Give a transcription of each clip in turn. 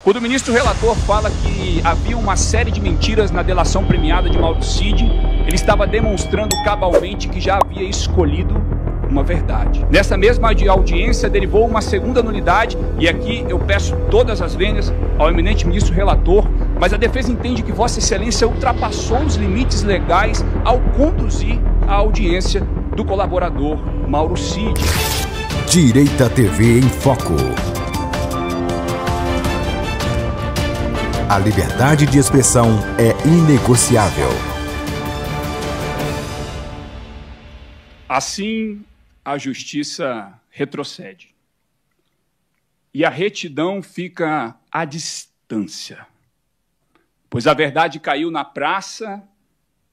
Quando o ministro relator fala que havia uma série de mentiras na delação premiada de Mauro Cid, ele estava demonstrando cabalmente que já havia escolhido uma verdade. Nessa mesma audiência derivou uma segunda nulidade, e aqui eu peço todas as vênias ao eminente ministro relator, mas a defesa entende que Vossa Excelência ultrapassou os limites legais ao conduzir a audiência do colaborador Mauro Cid. Direita TV em Foco. A liberdade de expressão é inegociável. Assim, a justiça retrocede. E a retidão fica à distância. Pois a verdade caiu na praça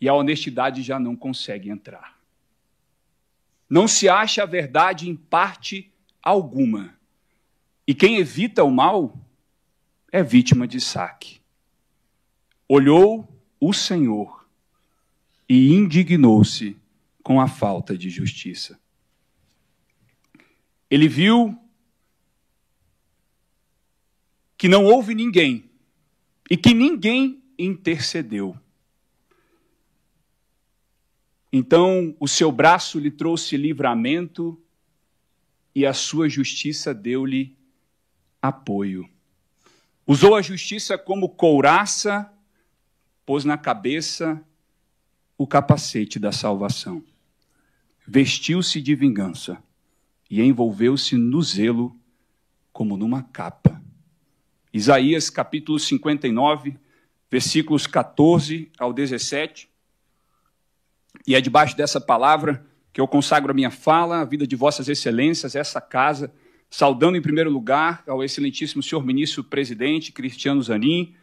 e a honestidade já não consegue entrar. Não se acha a verdade em parte alguma. E quem evita o mal é vítima de saque. Olhou o Senhor e indignou-se com a falta de justiça. Ele viu que não houve ninguém e que ninguém intercedeu. Então, o seu braço lhe trouxe livramento e a sua justiça deu-lhe apoio. Usou a justiça como couraça, pôs na cabeça o capacete da salvação. Vestiu-se de vingança e envolveu-se no zelo como numa capa. Isaías capítulo 59, versículos 14 ao 17. E é debaixo dessa palavra que eu consagro a minha fala, a vida de vossas excelências, essa casa, saudando em primeiro lugar ao excelentíssimo senhor ministro presidente Cristiano Zanin,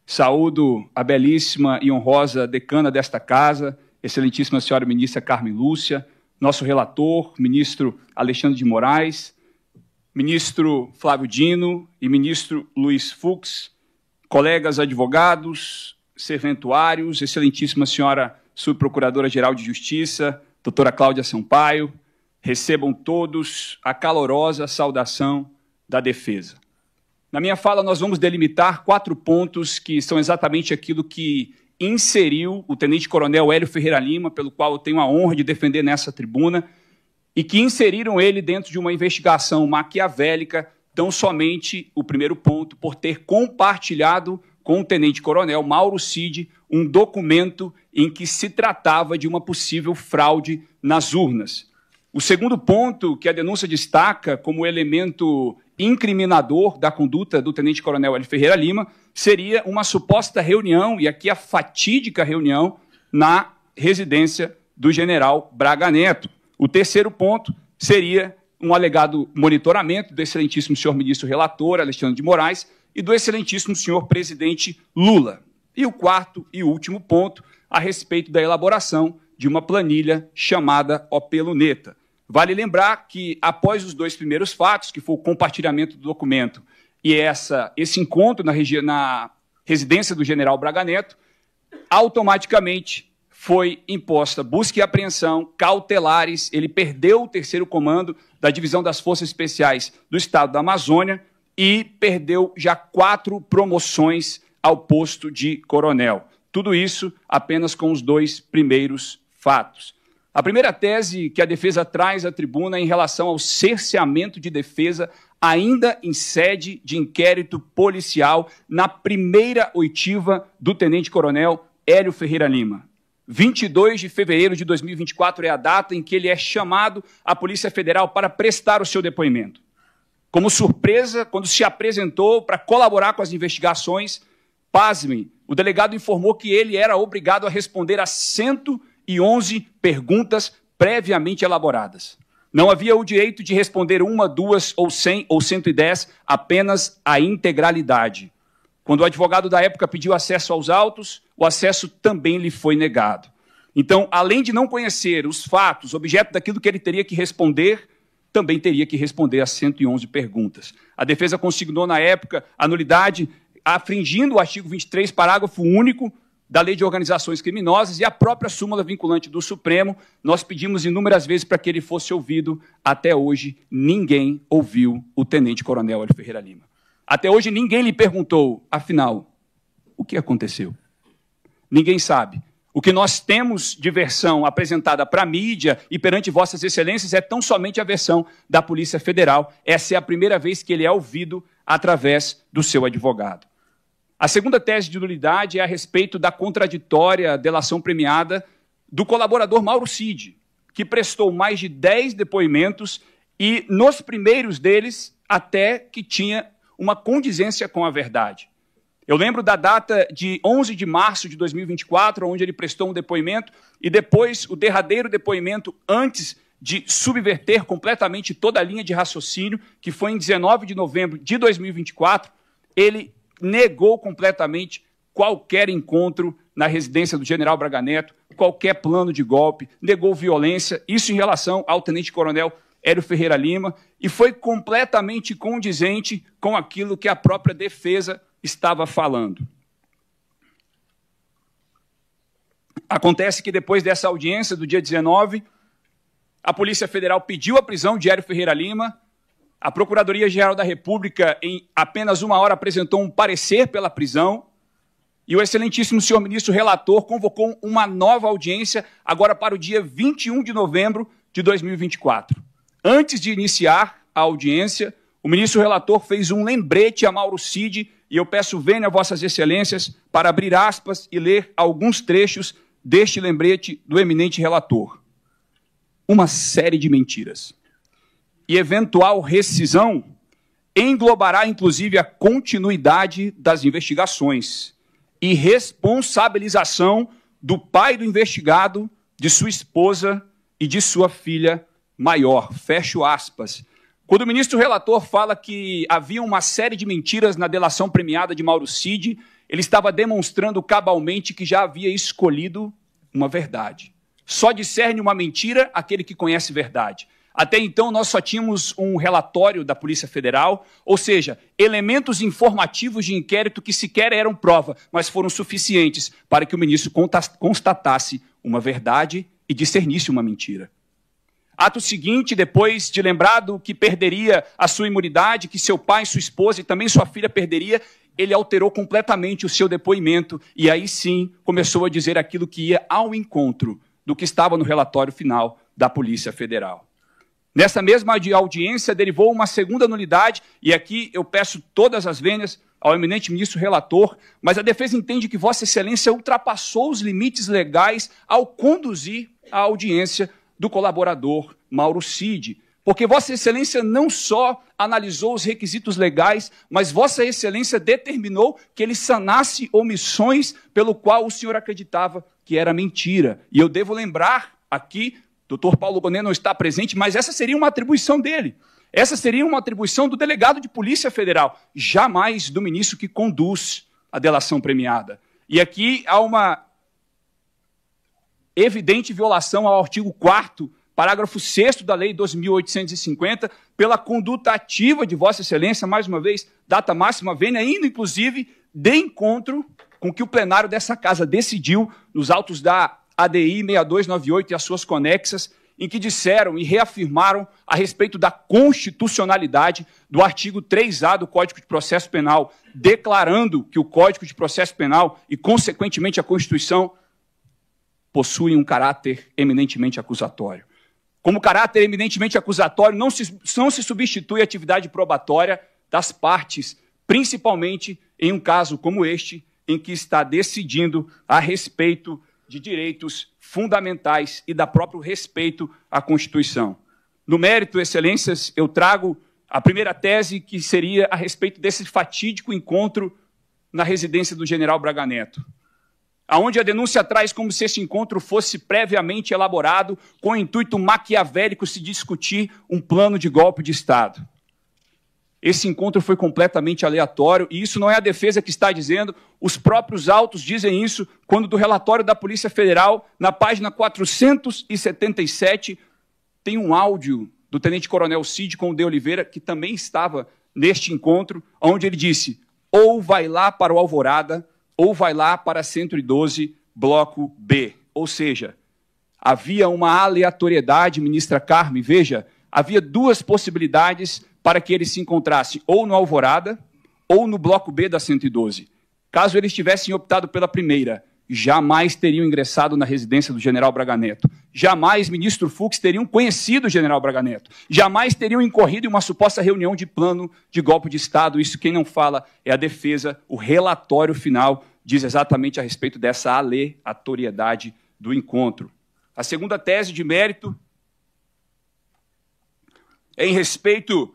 saúdo a belíssima e honrosa decana desta casa, excelentíssima senhora ministra Carmen Lúcia, nosso relator, ministro Alexandre de Moraes, ministro Flávio Dino e ministro Luiz Fux, colegas advogados, serventuários, excelentíssima senhora subprocuradora-geral de Justiça, doutora Cláudia Sampaio, recebam todos a calorosa saudação da defesa. Na minha fala, nós vamos delimitar 4 pontos que são exatamente aquilo que inseriu o tenente-coronel Hélio Ferreira Lima, pelo qual eu tenho a honra de defender nessa tribuna, e que inseriram ele dentro de uma investigação maquiavélica, tão somente o primeiro ponto, por ter compartilhado com o tenente-coronel Mauro Cid um documento em que se tratava de uma possível fraude nas urnas. O segundo ponto que a denúncia destaca como elemento incriminador da conduta do tenente-coronel Hélio Ferreira Lima seria uma suposta reunião, e aqui a fatídica reunião, na residência do general Braga Neto. O terceiro ponto seria um alegado monitoramento do excelentíssimo senhor ministro relator, Alexandre de Moraes, e do excelentíssimo senhor presidente Lula. E o quarto e último ponto, a respeito da elaboração de uma planilha chamada OP Luneta. Vale lembrar que, após os 2 primeiros fatos, que foi o compartilhamento do documento e esse encontro na residência do general Braga Neto, automaticamente foi imposta busca e apreensão, cautelares, ele perdeu o 3º comando da Divisão das Forças Especiais do Estado da Amazônia e perdeu já 4 promoções ao posto de coronel. Tudo isso apenas com os 2 primeiros fatos. A primeira tese que a defesa traz à tribuna é em relação ao cerceamento de defesa ainda em sede de inquérito policial na primeira oitiva do tenente-coronel Hélio Ferreira Lima. 22 de fevereiro de 2024 é a data em que ele é chamado à Polícia Federal para prestar o seu depoimento. Como surpresa, quando se apresentou para colaborar com as investigações, pasmem, o delegado informou que ele era obrigado a responder a 111 perguntas previamente elaboradas. Não havia o direito de responder 1, 2 ou 100 ou 110, apenas a integralidade. Quando o advogado da época pediu acesso aos autos, o acesso também lhe foi negado. Então, além de não conhecer os fatos, objeto daquilo que ele teria que responder, também teria que responder a 111 perguntas. A defesa consignou na época a nulidade, afringindo o artigo 23, parágrafo único, da Lei de Organizações Criminosas e a própria súmula vinculante do Supremo. Nós pedimos inúmeras vezes para que ele fosse ouvido. Até hoje, ninguém ouviu o tenente-coronel Hélio Ferreira Lima. Até hoje ninguém lhe perguntou, afinal, o que aconteceu? Ninguém sabe. O que nós temos de versão apresentada para a mídia e perante vossas excelências é tão somente a versão da Polícia Federal. Essa é a primeira vez que ele é ouvido através do seu advogado. A segunda tese de nulidade é a respeito da contraditória delação premiada do colaborador Mauro Cid, que prestou mais de 10 depoimentos e, nos primeiros deles, até que tinha uma condizência com a verdade. Eu lembro da data de 11 de março de 2024, onde ele prestou um depoimento, e depois o derradeiro depoimento antes de subverter completamente toda a linha de raciocínio, que foi em 19 de novembro de 2024, ele negou completamente qualquer encontro na residência do general Braga Neto, qualquer plano de golpe, negou violência, isso em relação ao tenente-coronel Hélio Ferreira Lima, e foi completamente condizente com aquilo que a própria defesa estava falando. Acontece que depois dessa audiência do dia 19, a Polícia Federal pediu a prisão de Hélio Ferreira Lima, a Procuradoria-Geral da República, em apenas 1 hora, apresentou um parecer pela prisão, e o excelentíssimo senhor ministro relator convocou uma nova audiência, agora para o dia 21 de novembro de 2024. Antes de iniciar a audiência, o ministro relator fez um lembrete a Mauro Cid, e eu peço vênia a vossas excelências para abrir aspas e ler alguns trechos deste lembrete do eminente relator. Uma série de mentiras. E eventual rescisão englobará, inclusive, a continuidade das investigações e responsabilização do pai do investigado, de sua esposa e de sua filha maior. Fecho aspas. Quando o ministro relator fala que havia uma série de mentiras na delação premiada de Mauro Cid, ele estava demonstrando cabalmente que já havia escolhido uma verdade. Só discerne uma mentira aquele que conhece verdade. Até então, nós só tínhamos um relatório da Polícia Federal, ou seja, elementos informativos de inquérito que sequer eram prova, mas foram suficientes para que o ministro constatasse uma verdade e discernisse uma mentira. Ato seguinte, depois de lembrado que perderia a sua imunidade, que seu pai, sua esposa e também sua filha perderia, ele alterou completamente o seu depoimento e aí sim começou a dizer aquilo que ia ao encontro do que estava no relatório final da Polícia Federal. Nessa mesma audiência derivou uma segunda nulidade, e aqui eu peço todas as vênias ao eminente ministro relator, mas a defesa entende que Vossa Excelência ultrapassou os limites legais ao conduzir a audiência do colaborador Mauro Cid, porque Vossa Excelência não só analisou os requisitos legais, mas Vossa Excelência determinou que ele sanasse omissões pelo qual o senhor acreditava que era mentira. E eu devo lembrar aqui, doutor Paulo Bonet não está presente, mas essa seria uma atribuição dele. Essa seria uma atribuição do delegado de Polícia Federal, jamais do ministro que conduz a delação premiada. E aqui há uma evidente violação ao artigo 4º, parágrafo 6º da Lei 2.850, pela conduta ativa de Vossa Excelência, mais uma vez, data máxima vênia, indo, inclusive, de encontro com o que o plenário dessa casa decidiu nos autos da ADI 6298 e as suas conexas, em que disseram e reafirmaram a respeito da constitucionalidade do artigo 3A do Código de Processo Penal, declarando que o Código de Processo Penal e, consequentemente, a Constituição possuem um caráter eminentemente acusatório. Como caráter eminentemente acusatório, não se substitui a atividade probatória das partes, principalmente em um caso como este, em que está decidindo a respeito de direitos fundamentais e da próprio respeito à Constituição. No mérito, excelências, eu trago a primeira tese, que seria a respeito desse fatídico encontro na residência do general Braga Neto, onde a denúncia traz como se esse encontro fosse previamente elaborado com o intuito maquiavélico de discutir um plano de golpe de Estado. Esse encontro foi completamente aleatório, e isso não é a defesa que está dizendo, os próprios autos dizem isso, quando do relatório da Polícia Federal, na página 477, tem um áudio do tenente-coronel Cid com o de Oliveira, que também estava neste encontro, onde ele disse, ou vai lá para o Alvorada, ou vai lá para 112, bloco B. Ou seja, havia uma aleatoriedade, ministra Carme, veja, havia duas possibilidades para que ele se encontrasse ou no Alvorada ou no bloco B da 112. Caso eles tivessem optado pela primeira, jamais teriam ingressado na residência do general Braga Neto. Jamais ministro Fux teriam conhecido o general Braga Neto. Jamais teriam incorrido em uma suposta reunião de plano de golpe de Estado. Isso quem não fala é a defesa. O relatório final diz exatamente a respeito dessa aleatoriedade do encontro. A segunda tese de mérito é em respeito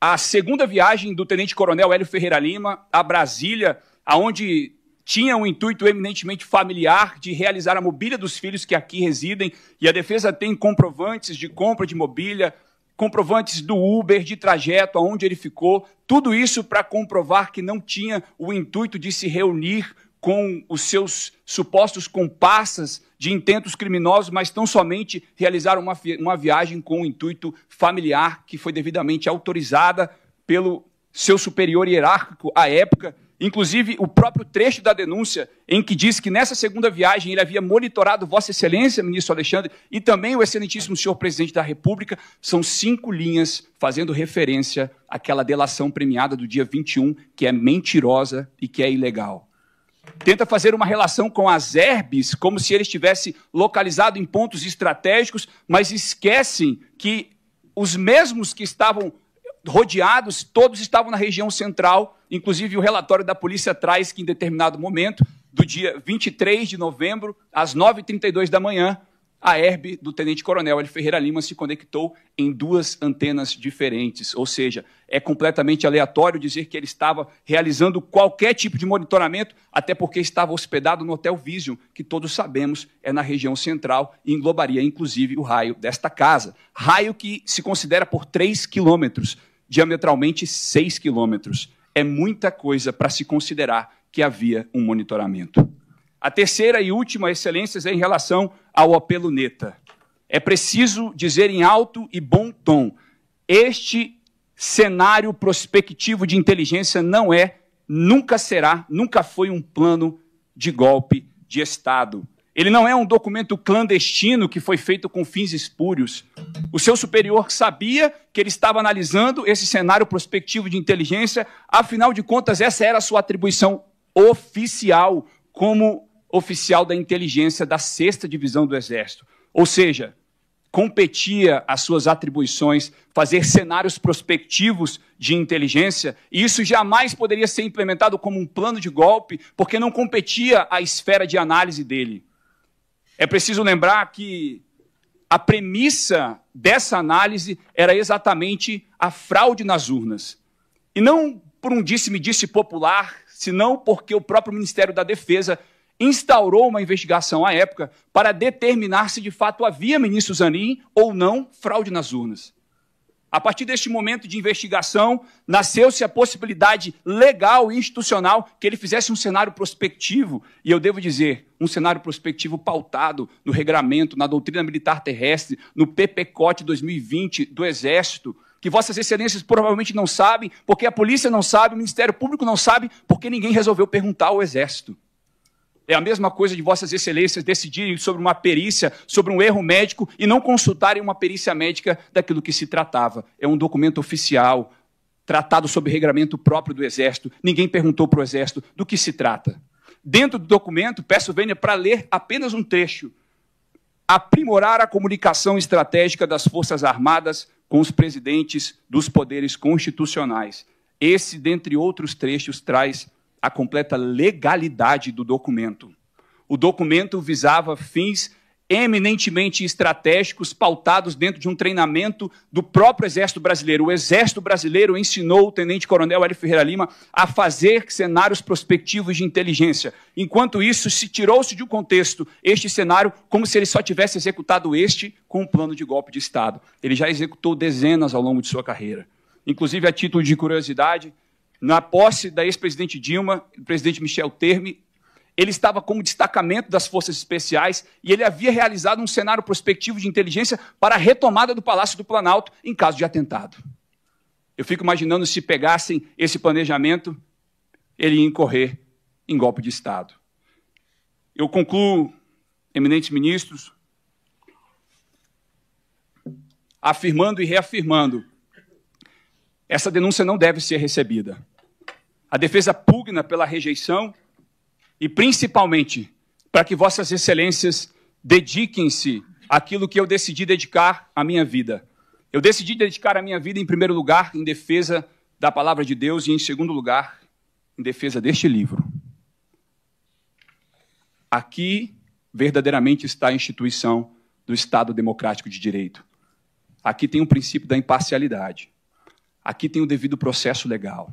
à segunda viagem do tenente-coronel Hélio Ferreira Lima a Brasília, aonde tinha um intuito eminentemente familiar de realizar a mobília dos filhos que aqui residem, e a defesa tem comprovantes de compra de mobília, comprovantes do Uber, de trajeto, aonde ele ficou, tudo isso para comprovar que não tinha o intuito de se reunir com os seus supostos comparsas de intentos criminosos, mas tão somente realizaram uma viagem com o intuito familiar, que foi devidamente autorizada pelo seu superior hierárquico à época. Inclusive, o próprio trecho da denúncia, em que diz que nessa segunda viagem ele havia monitorado Vossa Excelência, ministro Alexandre, e também o excelentíssimo senhor presidente da República, são 5 linhas fazendo referência àquela delação premiada do dia 21, que é mentirosa e que é ilegal. Tenta fazer uma relação com as herbes, como se ele estivesse localizado em pontos estratégicos, mas esquecem que os mesmos que estavam rodeados, todos estavam na região central. Inclusive, o relatório da polícia traz que, em determinado momento, do dia 23 de novembro, às 9h32 da manhã, a herbe do tenente-coronel Hélio Ferreira Lima se conectou em 2 antenas diferentes. Ou seja, é completamente aleatório dizer que ele estava realizando qualquer tipo de monitoramento, até porque estava hospedado no Hotel Vision, que todos sabemos é na região central e englobaria, inclusive, o raio desta casa. Raio que se considera por 3 quilômetros, diametralmente 6 quilômetros. É muita coisa para se considerar que havia um monitoramento. A terceira e última excelência é em relação ao OP Luneta. É preciso dizer em alto e bom tom, este cenário prospectivo de inteligência não é, nunca será, nunca foi um plano de golpe de Estado. Ele não é um documento clandestino que foi feito com fins espúrios. O seu superior sabia que ele estava analisando esse cenário prospectivo de inteligência, afinal de contas, essa era a sua atribuição oficial como oficial da inteligência da 6ª Divisão do Exército. Ou seja, competia às suas atribuições fazer cenários prospectivos de inteligência, e isso jamais poderia ser implementado como um plano de golpe, porque não competia à esfera de análise dele. É preciso lembrar que a premissa dessa análise era exatamente a fraude nas urnas. E não por um disse-me-disse popular, senão porque o próprio Ministério da Defesa instaurou uma investigação à época para determinar se de fato havia, ministro Zanin, ou não, fraude nas urnas. A partir deste momento de investigação, nasceu-se a possibilidade legal e institucional que ele fizesse um cenário prospectivo, e eu devo dizer, um cenário prospectivo pautado no regramento, na doutrina militar terrestre, no PPCOT 2020 do Exército, que Vossas Excelências provavelmente não sabem, porque a polícia não sabe, o Ministério Público não sabe, porque ninguém resolveu perguntar ao Exército. É a mesma coisa de Vossas Excelências decidirem sobre uma perícia, sobre um erro médico e não consultarem uma perícia médica daquilo que se tratava. É um documento oficial, tratado sob regramento próprio do Exército. Ninguém perguntou para o Exército do que se trata. Dentro do documento, peço vênia para ler apenas um trecho. Aprimorar a comunicação estratégica das Forças Armadas com os presidentes dos poderes constitucionais. Esse, dentre outros trechos, traz a completa legalidade do documento. O documento visava fins eminentemente estratégicos, pautados dentro de um treinamento do próprio Exército Brasileiro. O Exército Brasileiro ensinou o tenente-coronel Hélio Ferreira Lima a fazer cenários prospectivos de inteligência. Enquanto isso, se tirou-se de um contexto este cenário como se ele só tivesse executado este com um plano de golpe de Estado. Ele já executou dezenas ao longo de sua carreira. Inclusive, a título de curiosidade, na posse da ex-presidente Dilma, o presidente Michel Temer, ele estava como destacamento das Forças Especiais e ele havia realizado um cenário prospectivo de inteligência para a retomada do Palácio do Planalto em caso de atentado. Eu fico imaginando se pegassem esse planejamento, ele ia incorrer em golpe de Estado. Eu concluo, eminentes ministros, afirmando e reafirmando: essa denúncia não deve ser recebida. A defesa pugna pela rejeição e, principalmente, para que vossas excelências dediquem-se àquilo que eu decidi dedicar a minha vida. Eu decidi dedicar a minha vida, em primeiro lugar, em defesa da palavra de Deus e, em segundo lugar, em defesa deste livro. Aqui, verdadeiramente, está a instituição do Estado Democrático de Direito. Aqui tem o princípio da imparcialidade. Aqui tem o devido processo legal.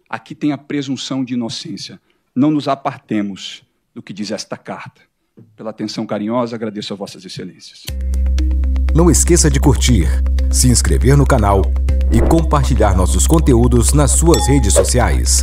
Aqui tem a presunção de inocência. Não nos apartemos do que diz esta carta. Pela atenção carinhosa, agradeço a vossas excelências. Não esqueça de curtir, se inscrever no canal e compartilhar nossos conteúdos nas suas redes sociais.